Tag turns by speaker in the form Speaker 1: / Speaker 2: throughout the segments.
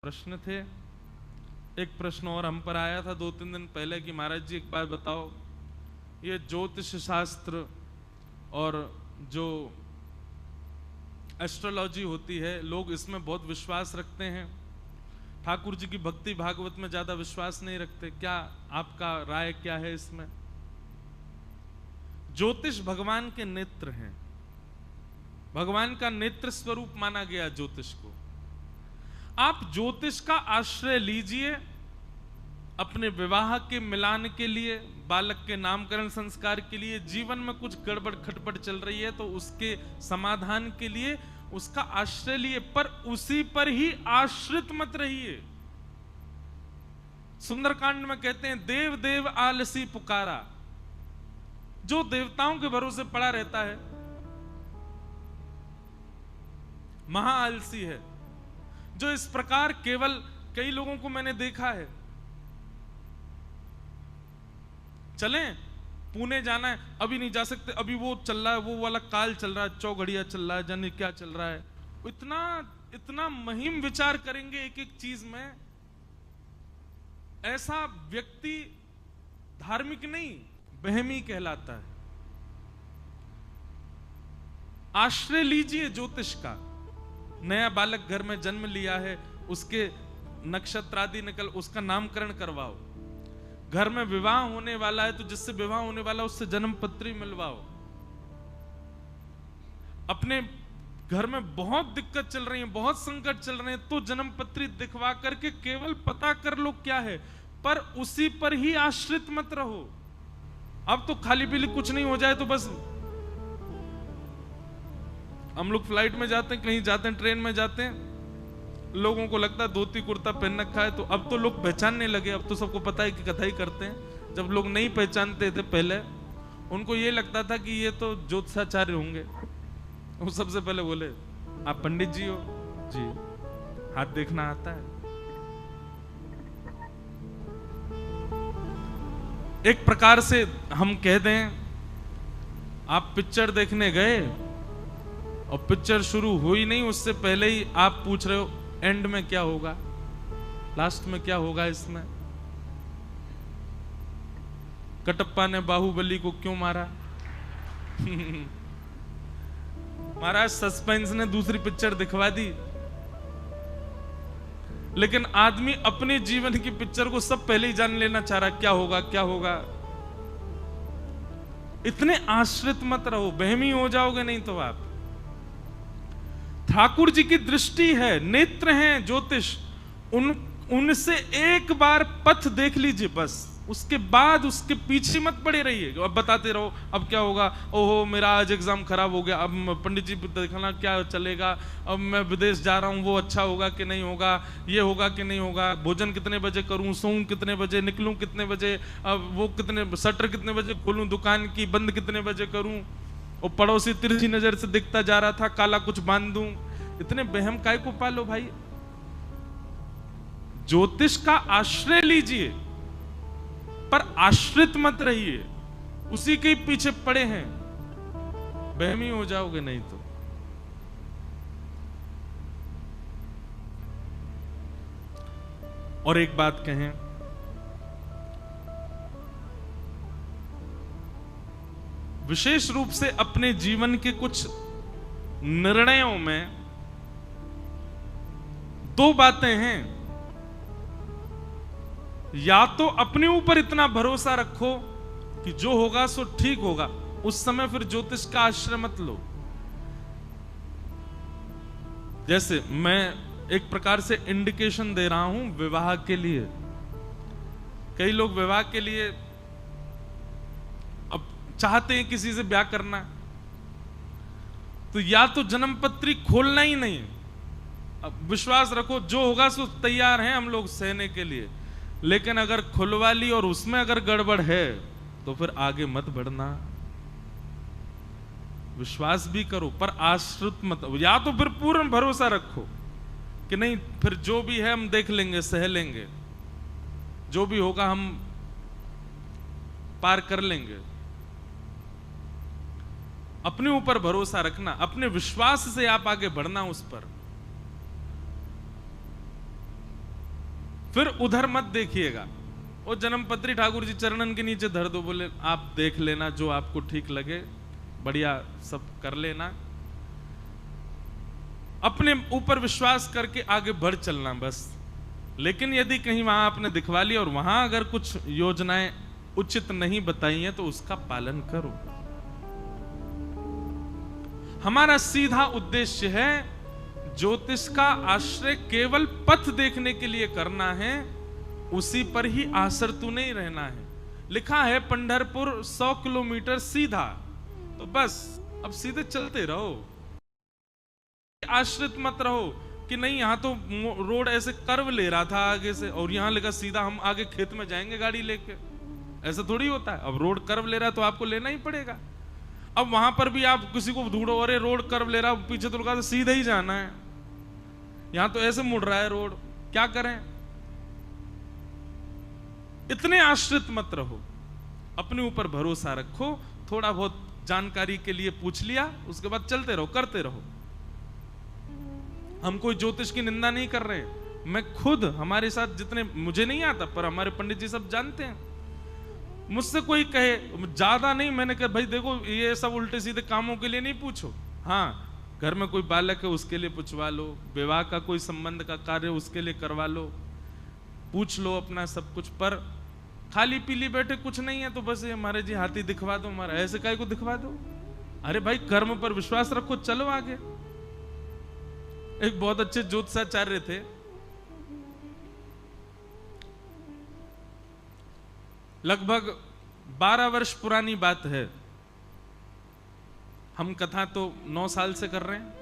Speaker 1: प्रश्न थे। एक प्रश्न और हम पर आया था 2-3 दिन पहले कि महाराज जी एक बात बताओ, ये ज्योतिष शास्त्र और जो एस्ट्रोलॉजी होती है, लोग इसमें बहुत विश्वास रखते हैं, ठाकुर जी की भक्ति भागवत में ज्यादा विश्वास नहीं रखते। क्या आपका राय क्या है इसमें? ज्योतिष भगवान के नेत्र हैं, भगवान का नेत्र स्वरूप माना गया ज्योतिष को। आप ज्योतिष का आश्रय लीजिए अपने विवाह के मिलान के लिए, बालक के नामकरण संस्कार के लिए, जीवन में कुछ गड़बड़ खटपट चल रही है तो उसके समाधान के लिए उसका आश्रय लिए, पर उसी पर ही आश्रित मत रहिए। सुंदरकांड में कहते हैं देव देव आलसी पुकारा। जो देवताओं के भरोसे पड़ा रहता है महा आलसी है। जो इस प्रकार केवल, कई लोगों को मैंने देखा है, चलें पुणे जाना है, अभी नहीं जा सकते, अभी वो चल रहा है, वो वाला काल चल रहा है, चौघड़िया चल रहा है, जाने क्या चल रहा है। इतना इतना महिम विचार करेंगे एक एक चीज में। ऐसा व्यक्ति धार्मिक नहीं, वहमी कहलाता है। आश्रय लीजिए ज्योतिष का। नया बालक घर में जन्म लिया है, उसके नक्षत्र आदि निकल, उसका नामकरण करवाओ। घर में विवाह होने वाला है तो जिससे विवाह होने वाला उससे जन्म पत्री मिलवाओ। अपने घर में बहुत दिक्कत चल रही है, बहुत संकट चल रहे हैं तो जन्म पत्री दिखवा करके केवल पता कर लो क्या है, पर उसी पर ही आश्रित मत रहो। अब तो खाली पीली कुछ नहीं हो जाए तो बस, हम लोग फ्लाइट में जाते हैं, कहीं जाते हैं, ट्रेन में जाते हैं, लोगों को लगता है धोती कुर्ता पहन रखा है, तो अब तो लोग पहचानने लगे। अब तो सबको पता है कि कथा ही करते हैं। जब लोग नहीं पहचानते थे पहले, उनको ये लगता था कि ये तो ज्योतिषाचार्य होंगे। वो सबसे पहले बोले आप पंडित जी हो? जी। हाथ देखना आता है? एक प्रकार से हम कह दें, आप पिक्चर देखने गए और पिक्चर शुरू हुई नहीं, उससे पहले ही आप पूछ रहे हो एंड में क्या होगा, लास्ट में क्या होगा इसमें। कटप्पा ने बाहुबली को क्यों मारा? महाराज सस्पेंस ने दूसरी पिक्चर दिखवा दी, लेकिन आदमी अपने जीवन की पिक्चर को सब पहले ही जान लेना चाह रहा, क्या होगा क्या होगा। इतने आश्रित मत रहो, बहमी हो जाओगे नहीं तो आप। ठाकुर जी की दृष्टि है, नेत्र हैं ज्योतिष, उनसे एक बार पथ देख लीजिए बस, उसके बाद उसके पीछे मत पड़े रहिए। अब बताते रहो अब क्या होगा, ओहो मेरा आज एग्जाम खराब हो गया, अब पंडित जी देखना क्या चलेगा, अब मैं विदेश जा रहा हूँ, वो अच्छा होगा कि नहीं होगा, ये होगा कि नहीं होगा, भोजन कितने बजे करूँ, सोऊं कितने बजे, निकलूं कितने बजे, अब वो कितने शटर कितने बजे खोलूं, दुकान की बंद कितने बजे करूं, और पड़ोसी तिरछी नजर से दिखता जा रहा था, काला कुछ बांध दूं। इतने बहम काय को पालो भाई। ज्योतिष का आश्रय लीजिए, पर आश्रित मत रहिए, उसी के पीछे पड़े हैं, बहमी हो जाओगे नहीं तो। और एक बात कहें, विशेष रूप से अपने जीवन के कुछ निर्णयों में दो बातें हैं। या तो अपने ऊपर इतना भरोसा रखो कि जो होगा सो ठीक होगा, उस समय फिर ज्योतिष का आश्रय मत लो। जैसे मैं एक प्रकार से इंडिकेशन दे रहा हूं विवाह के लिए। कई लोग विवाह के लिए अब चाहते हैं किसी से ब्याह करना, तो या तो जन्म पत्री खोलना ही नहीं, अब विश्वास रखो जो होगा सो तैयार हैं हम लोग सहने के लिए, लेकिन अगर खुलवा ली और उसमें अगर गड़बड़ है तो फिर आगे मत बढ़ना। विश्वास भी करो पर आश्रित मत, या तो फिर पूर्ण भरोसा रखो कि नहीं फिर जो भी है हम देख लेंगे, सह लेंगे, जो भी होगा हम पार कर लेंगे। अपने ऊपर भरोसा रखना, अपने विश्वास से आप आगे बढ़ना उस पर। फिर उधर मत देखिएगा। वो जन्मपत्री ठाकुर जी चरणन के नीचे धर दो, बोले आप देख लेना जो आपको ठीक लगे, बढ़िया सब कर लेना, अपने ऊपर विश्वास करके आगे बढ़ चलना बस। लेकिन यदि कहीं वहां आपने दिखवा लिया और वहां अगर कुछ योजनाएं उचित नहीं बताई हैं तो उसका पालन करो। हमारा सीधा उद्देश्य है ज्योतिष का आश्रय केवल पथ देखने के लिए करना है, उसी पर ही आसरतू नहीं रहना है। लिखा है पंढरपुर 100 किलोमीटर सीधा, तो बस अब सीधे चलते रहो, आश्रित मत रहो कि नहीं यहां तो रोड ऐसे कर्व ले रहा था आगे से और यहां लगा सीधा, हम आगे खेत में जाएंगे गाड़ी लेके। ऐसा थोड़ी होता है। अब रोड कर्व ले रहा है तो आपको लेना ही पड़ेगा। अब वहां पर भी आप किसी को ढूंढो, अरे रोड कर्व ले रहा है, पीछे तो लगा तो सीधा ही जाना है, यहां तो ऐसे मुड़ रहा है रोड, क्या करें। इतने आश्रित मत रहो, अपने ऊपर भरोसा रखो। थोड़ा बहुत जानकारी के लिए पूछ लिया, उसके बाद चलते रहो, करते रहो। हम कोई ज्योतिष की निंदा नहीं कर रहे हैं। मैं खुद, हमारे साथ जितने, मुझे नहीं आता पर हमारे पंडित जी सब जानते हैं। मुझसे कोई कहे, ज्यादा नहीं, मैंने कहा भाई देखो ये सब उल्टे सीधे कामों के लिए नहीं पूछो। हाँ, घर में कोई बालक है उसके लिए पूछवा लो, विवाह का कोई संबंध का कार्य उसके लिए करवा लो, पूछ लो अपना सब कुछ। पर खाली पीली बैठे कुछ नहीं है तो बस ये हमारे जी हाथी दिखवा दो, हमारा ऐसे काय को दिखवा दो। अरे भाई कर्म पर विश्वास रखो, चलो आगे। एक बहुत अच्छे ज्योतिषाचार्य थे, लगभग 12 वर्ष पुरानी बात है। हम कथा तो 9 साल से कर रहे हैं।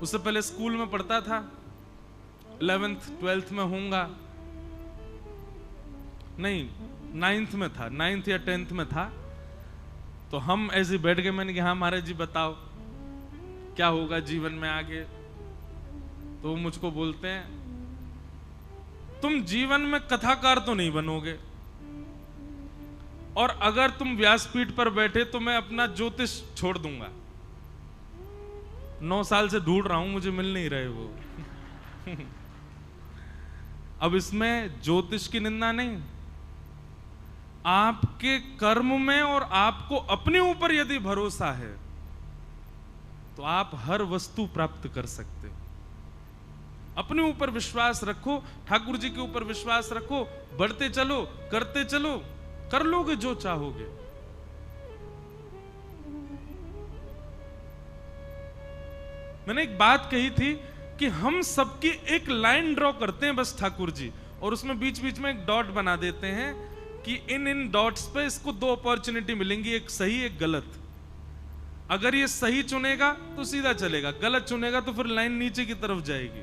Speaker 1: उससे पहले स्कूल में पढ़ता था, 11th 12th में होऊंगा, नहीं 9th में था, 9th या 10th में था। तो हम ऐसे बैठ गए, मैंने कहा हाँ महाराज जी बताओ क्या होगा जीवन में आगे। तो वो मुझको बोलते हैं तुम जीवन में कथाकार तो नहीं बनोगे, और अगर तुम व्यासपीठ पर बैठे तो मैं अपना ज्योतिष छोड़ दूंगा। 9 साल से ढूंढ रहा हूं, मुझे मिल नहीं रहे वो। अब इसमें ज्योतिष की निंदा नहीं, आपके कर्म में और आपको अपने ऊपर यदि भरोसा है तो आप हर वस्तु प्राप्त कर सकते हो। अपने ऊपर विश्वास रखो, ठाकुर जी के ऊपर विश्वास रखो, बढ़ते चलो, करते चलो, कर लोगे जो चाहोगे। मैंने एक बात कही थी कि हम सबकी एक लाइन ड्रॉ करते हैं बस ठाकुर जी, और उसमें बीच बीच में एक डॉट बना देते हैं कि इन डॉट्स पे इसको 2 अपॉर्चुनिटी मिलेंगी, एक सही एक गलत। अगर ये सही चुनेगा तो सीधा चलेगा, गलत चुनेगा तो फिर लाइन नीचे की तरफ जाएगी।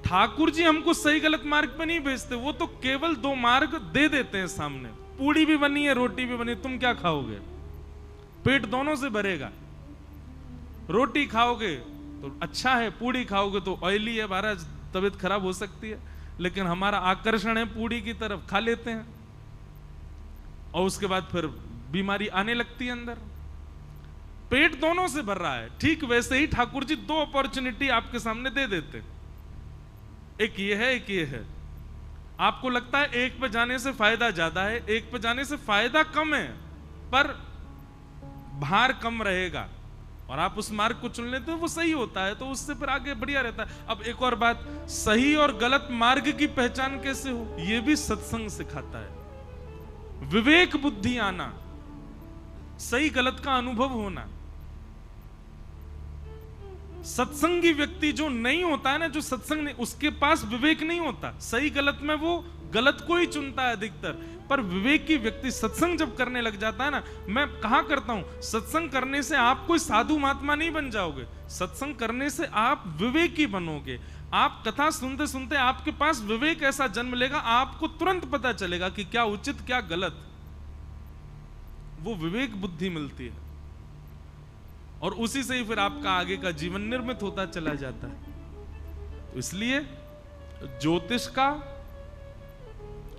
Speaker 1: ठाकुर जी हमको सही गलत मार्ग पे नहीं भेजते, वो तो केवल 2 मार्ग दे देते हैं सामने। पूड़ी भी बनी है, रोटी भी बनी है, तुम क्या खाओगे? पेट दोनों से भरेगा। रोटी खाओगे तो अच्छा है, पूड़ी खाओगे तो ऑयली है, महाराज तबीयत खराब हो सकती है। लेकिन हमारा आकर्षण है पूड़ी की तरफ, खा लेते हैं और उसके बाद फिर बीमारी आने लगती है अंदर। पेट दोनों से भर रहा है। ठीक वैसे ही ठाकुर जी 2 अपॉर्चुनिटी आपके सामने दे देते, एक ये है एक ये है। आपको लगता है एक पे जाने से फायदा ज्यादा है, एक पे जाने से फायदा कम है, पर भार कम रहेगा, और आप उस मार्ग को चुन लेते हो, वो सही होता है, तो उससे फिर आगे बढ़िया रहता है। अब एक और बात, सही और गलत मार्ग की पहचान कैसे हो, यह भी सत्संग सिखाता है। विवेक बुद्धि आना, सही गलत का अनुभव होना। सत्संगी व्यक्ति जो नहीं होता है ना, जो सत्संग नहीं, उसके पास विवेक नहीं होता। सही गलत में वो गलत को ही चुनता है अधिकतर, पर विवेकी व्यक्ति सत्संग जब करने लग जाता है ना, मैं कहा करता हूं सत्संग करने से आप कोई साधु महात्मा नहीं बन जाओगे, सत्संग करने से आप विवेकी बनोगे। आप कथा सुनते सुनते आपके पास विवेक ऐसा जन्म लेगा, आपको तुरंत पता चलेगा कि क्या उचित क्या गलत। वो विवेक बुद्धि मिलती है, और उसी से ही फिर आपका आगे का जीवन निर्मित होता चला जाता है। तो इसलिए ज्योतिष का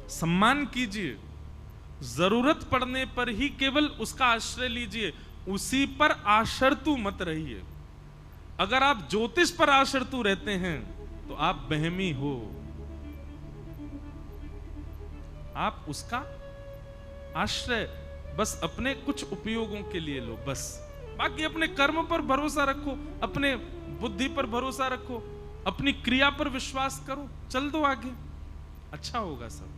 Speaker 1: सम्मान कीजिए, जरूरत पड़ने पर ही केवल उसका आश्रय लीजिए, उसी पर आशर्तु मत रहिए। अगर आप ज्योतिष पर आशर्तु रहते हैं तो आप वहमी हो, आप उसका आश्रय बस अपने कुछ उपयोगों के लिए लो बस। बाकी अपने कर्म पर भरोसा रखो, अपने बुद्धि पर भरोसा रखो, अपनी क्रिया पर विश्वास करो, चल दो आगे, अच्छा होगा सब।